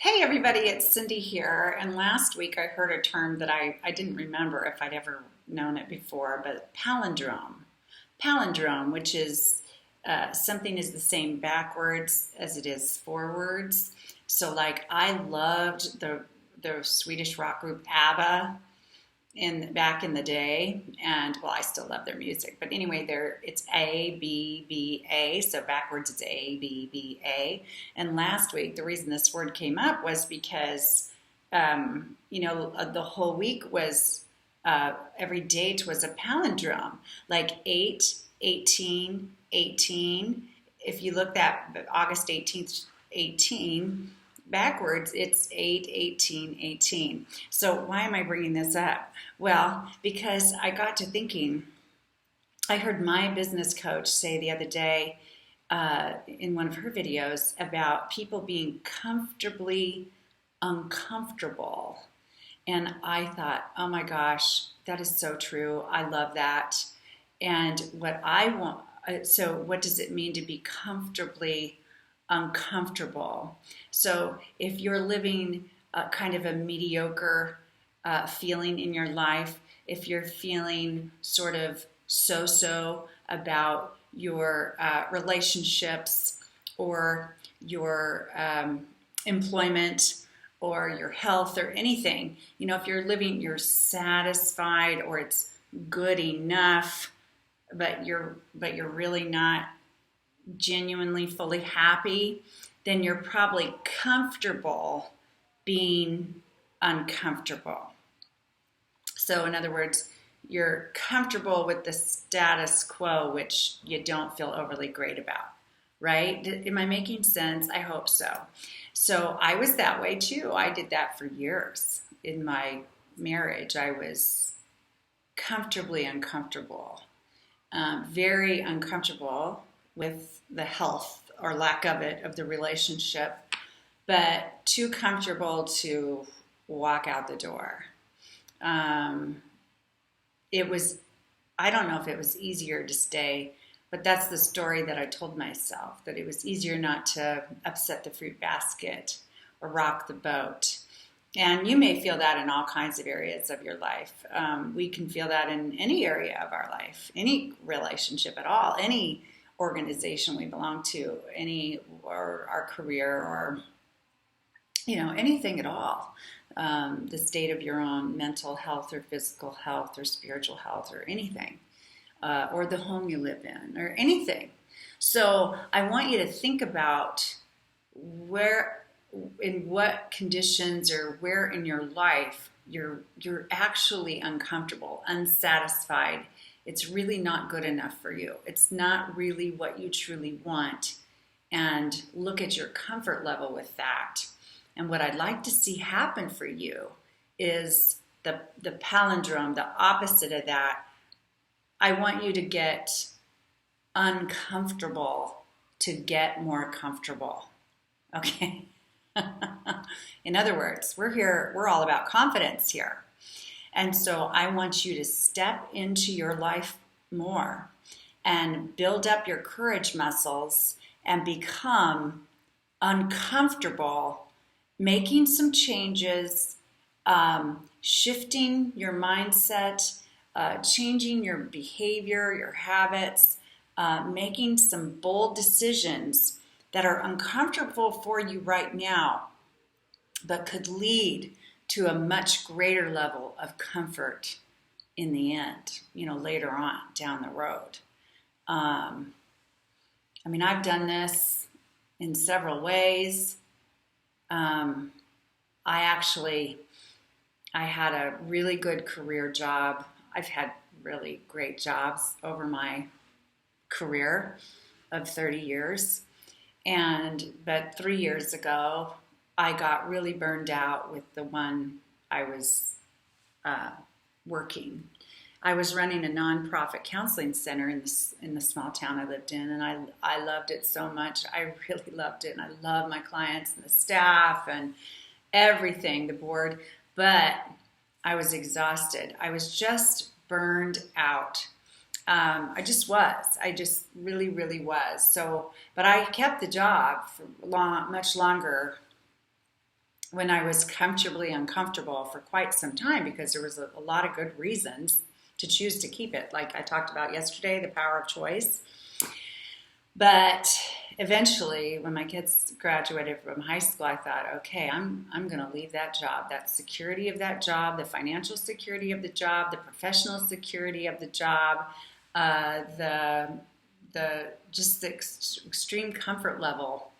Hey everybody, it's Cindy here. And last week I heard a term that I didn't remember if I'd ever known it before, but palindrome. Palindrome, which is something is the same backwards as it is forwards. So like I loved the Swedish rock group ABBA in back in the day, and well, I still love their music, but anyway, it's A B B A, so backwards it's A B B A. And last week the reason this word came up was because the whole week was every date was a palindrome, like 8 18 18. If you look at August 18th 18 backwards, it's 8 18 18. So why am I bringing this up? Well, because I got to thinking, I heard my business coach say the other day in one of her videos about people being comfortably uncomfortable. And I thought, oh my gosh, that is so true. I love that. And what does it mean to be comfortably uncomfortable? So if you're living kind of a mediocre feeling in your life, if you're feeling sort of so-so about your relationships or your employment or your health or anything, if you're satisfied or it's good enough, but you're really not genuinely fully happy, then you're probably comfortable being uncomfortable. So in other words, you're comfortable with the status quo, which you don't feel overly great about, right? Am I making sense? I hope so. So I was that way too. I did that for years. In my marriage, I was comfortably uncomfortable, very uncomfortable with the health or lack of it of the relationship, but too comfortable to walk out the door. I don't know if it was easier to stay, but that's the story that I told myself, that it was easier not to upset the fruit basket or rock the boat. And you may feel that in all kinds of areas of your life. We can feel that in any area of our life, any relationship at all, any organization we belong to, or our career, or anything at all. The state of your own mental health or physical health or spiritual health or anything, or the home you live in or anything. So I want you to think about in what conditions or where in your life you're actually uncomfortable, unsatisfied. It's really not good enough for you. It's not really what you truly want. And look at your comfort level with that. And what I'd like to see happen for you is the palindrome, the opposite of that. I want you to get uncomfortable to get more comfortable. Okay? In other words, we're all about confidence here. And so I want you to step into your life more and build up your courage muscles and become uncomfortable, making some changes, shifting your mindset, changing your behavior, your habits, making some bold decisions that are uncomfortable for you right now, but could lead to a much greater level of comfort in the end, later on down the road. I've done this in several ways. I had a really good career job. I've had really great jobs over my career of 30 years. But 3 years ago, I got really burned out with the one I was working. I was running a nonprofit counseling center in the small town I lived in, and I loved it so much. I really loved it, and I love my clients and the staff and everything, the board. But I was exhausted. I was just burned out. I just really, really was. So, but I kept the job for much longer when I was comfortably uncomfortable for quite some time, because there was a lot of good reasons to choose to keep it. Like I talked about yesterday, the power of choice. But eventually, when my kids graduated from high school, I thought, okay, I'm going to leave that job, that security of that job, the financial security of the job, the professional security of the job, the just the extreme comfort level,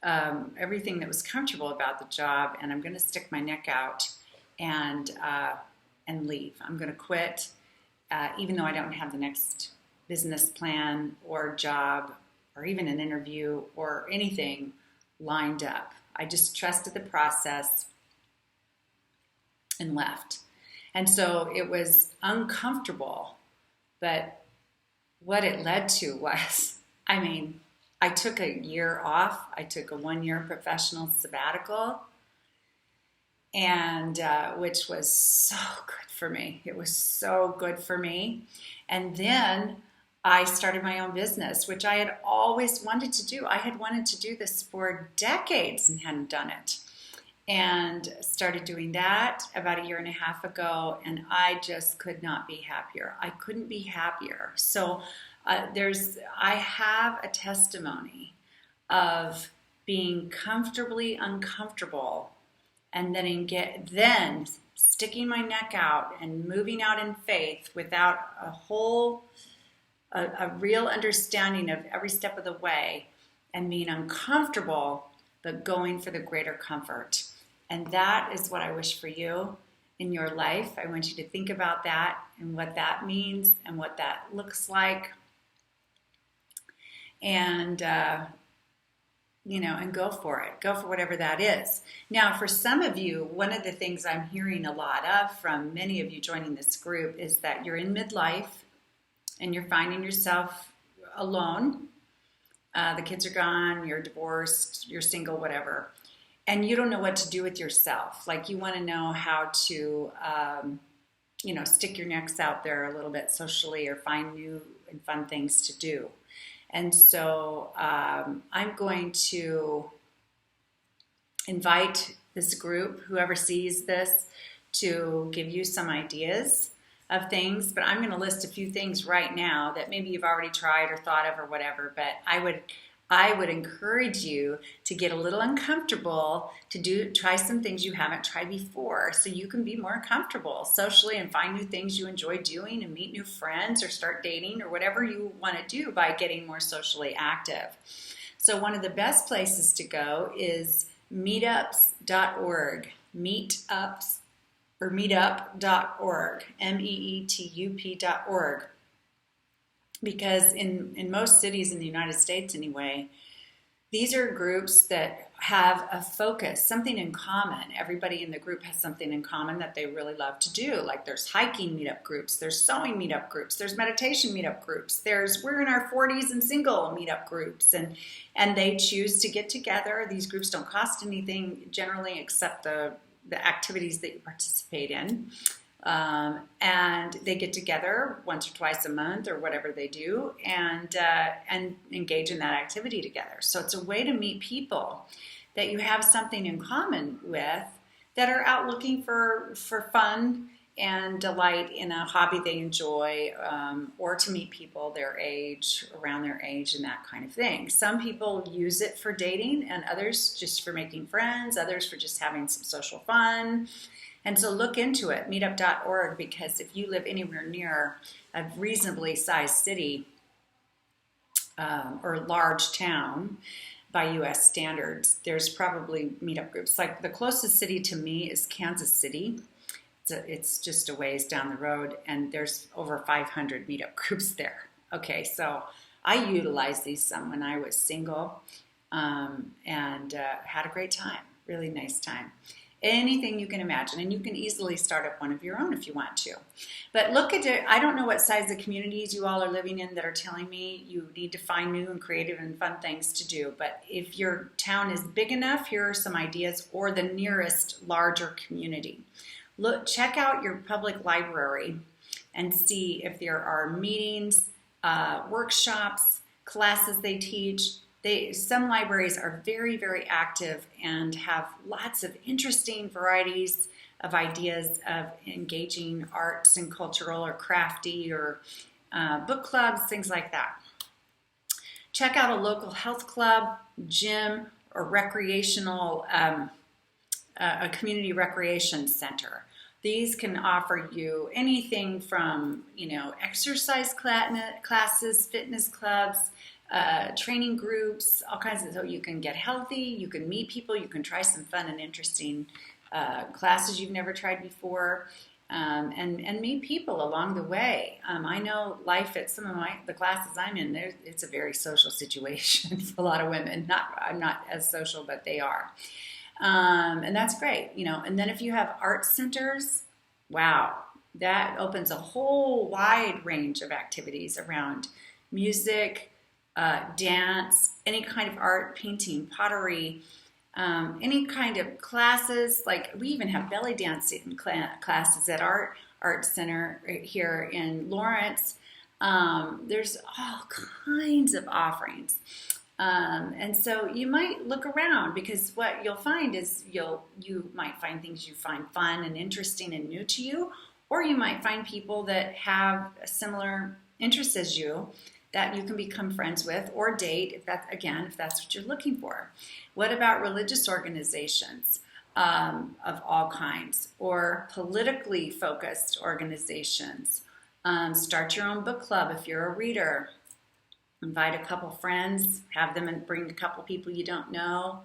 everything that was comfortable about the job, and I'm going to stick my neck out and leave. I'm going to quit, even though I don't have the next business plan or job or even an interview or anything lined up. I just trusted the process and left. And so it was uncomfortable, but what it led to was, I took a year off. I took a 1-year professional sabbatical, and which was so good for me. It was so good for me. And then I started my own business, which I had always wanted to do. I had wanted to do this for decades and hadn't done it. And started doing that about a year and a half ago, and I just could not be happier. I couldn't be happier. So I have a testimony of being comfortably uncomfortable, and then sticking my neck out and moving out in faith without a real understanding of every step of the way, and being uncomfortable, but going for the greater comfort. And that is what I wish for you in your life. I want you to think about that and what that means and what that looks like. And, and go for it. Go for whatever that is. Now, for some of you, one of the things I'm hearing a lot of from many of you joining this group is that you're in midlife and you're finding yourself alone. The kids are gone, you're divorced, you're single, whatever. And you don't know what to do with yourself. Like, you want to know how to, stick your necks out there a little bit socially, or find new and fun things to do. And so I'm going to invite this group, whoever sees this, to give you some ideas of things. But I'm going to list a few things right now that maybe you've already tried or thought of or whatever. But I would encourage you to get a little uncomfortable, to try some things you haven't tried before, so you can be more comfortable socially and find new things you enjoy doing and meet new friends or start dating or whatever you want to do by getting more socially active. So one of the best places to go is meetups.org, meetups or meetup.org, meetup.org. Because in most cities in the United States anyway, these are groups that have a focus, something in common. Everybody in the group has something in common that they really love to do. Like, there's hiking meetup groups, there's sewing meetup groups, there's meditation meetup groups, there's we're in our 40s and single meetup groups, and they choose to get together. These groups don't cost anything generally except the activities that you participate in. And they get together once or twice a month or whatever they do, and engage in that activity together. So it's a way to meet people that you have something in common with, that are out looking for fun and delight in a hobby they enjoy, or to meet people around their age and that kind of thing. Some people use it for dating, and others just for making friends, others for just having some social fun. And so look into it, meetup.org, because if you live anywhere near a reasonably sized city or large town by U.S. standards, there's probably meetup groups. Like, the closest city to me is Kansas City. It's just a ways down the road, and there's over 500 meetup groups there. Okay, so I utilized these some when I was single, and had a great time, really nice time. Anything you can imagine, and you can easily start up one of your own if you want to. But look at it. I don't know what size of communities you all are living in that are telling me you need to find new and creative and fun things to do. But if your town is big enough, here are some ideas, or the nearest larger community. Check out your public library and see if there are meetings, workshops, classes they teach, Some libraries are very, very active and have lots of interesting varieties of ideas of engaging arts and cultural or crafty or book clubs, things like that. Check out a local health club, gym, or recreational, a community recreation center. These can offer you anything from, exercise classes, fitness clubs, training groups, all kinds of, so you can get healthy, you can meet people, you can try some fun and interesting classes you've never tried before, and meet people along the way. I know life at some of the classes I'm in, it's a very social situation for a lot of women. I'm not as social, but they are. And that's great, and then if you have art centers, wow, that opens a whole wide range of activities around music, dance, any kind of art, painting, pottery, any kind of classes. Like we even have belly dancing classes at our art center here in Lawrence. There's all kinds of offerings. And so you might look around, because what you'll find is you might find things you find fun and interesting and new to you, or you might find people that have a similar interests as you that you can become friends with or date, if that's what you're looking for. What about religious organizations of all kinds, or politically focused organizations? Start your own book club if you're a reader. Invite a couple friends, have them and bring a couple people you don't know,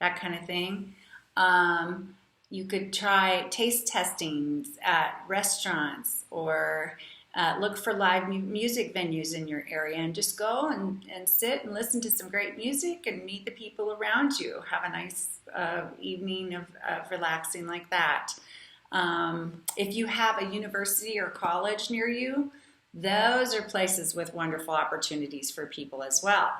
that kind of thing. You could try taste testings at restaurants, or look for live music venues in your area and just go and sit and listen to some great music and meet the people around you. Have a nice evening of relaxing like that. If you have a university or college near you, those are places with wonderful opportunities for people as well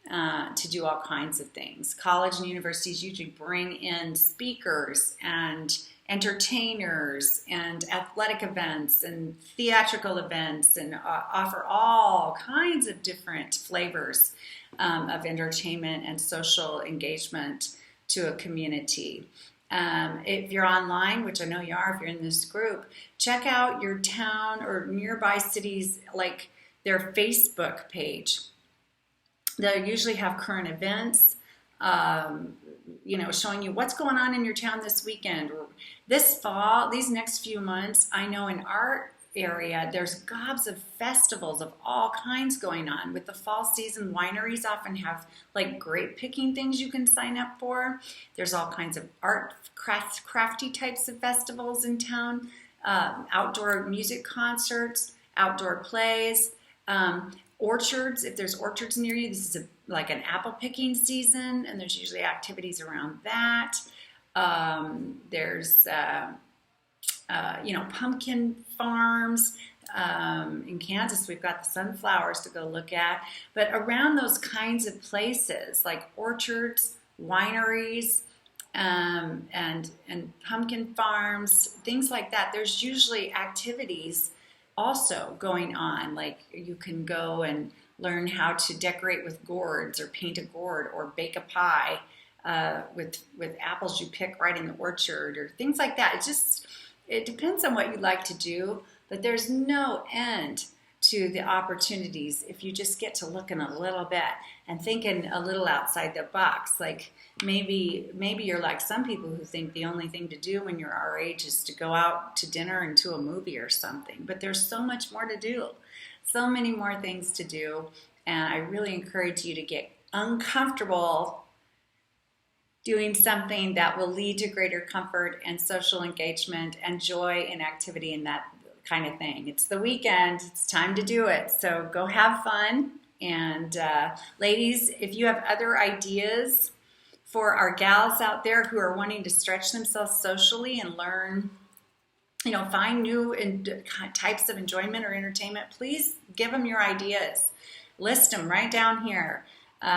to do all kinds of things. College and universities usually bring in speakers and entertainers and athletic events and theatrical events, and offer all kinds of different flavors of entertainment and social engagement to a community. If you're online, which I know you are if you're in this group, check out your town or nearby cities, like their Facebook page. They'll usually have current events, showing you what's going on in your town this weekend. Or this fall, these next few months, I know in our area, there's gobs of festivals of all kinds going on. With the fall season, wineries often have like grape picking things you can sign up for. There's all kinds of art, crafty types of festivals in town, outdoor music concerts, outdoor plays, orchards. If there's orchards near you, this is like an apple picking season, and there's usually activities around that. There's pumpkin farms. In Kansas, we've got the sunflowers to go look at. But around those kinds of places, like orchards, wineries, and pumpkin farms, things like that, there's usually activities also going on. Like you can go and learn how to decorate with gourds, or paint a gourd, or bake a pie with apples you pick right in the orchard, or things like that. It depends on what you like to do, but there's no end to the opportunities if you just get to looking a little bit and thinking a little outside the box. Like maybe you're like some people who think the only thing to do when you're our age is to go out to dinner and to a movie or something. But there's so much more to do, so many more things to do, and I really encourage you to get uncomfortable doing something that will lead to greater comfort and social engagement and joy and activity and that kind of thing. It's the weekend. It's time to do it. So go have fun. And ladies, if you have other ideas for our gals out there who are wanting to stretch themselves socially and learn, find new types of enjoyment or entertainment, please give them your ideas. List them right down here.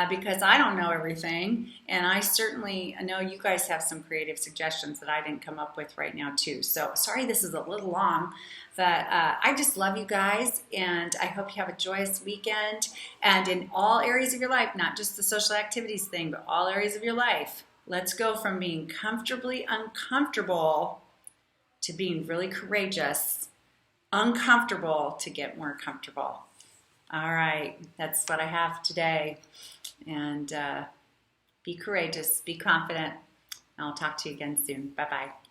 because I don't know everything, and I certainly know you guys have some creative suggestions that I didn't come up with right now too. So sorry this is a little long, but I just love you guys, and I hope you have a joyous weekend, and in all areas of your life, not just the social activities thing, but all areas of your life. Let's go from being comfortably uncomfortable to being really courageous, uncomfortable to get more comfortable. All right, that's what I have today. And be courageous, be confident. And I'll talk to you again soon. Bye-bye.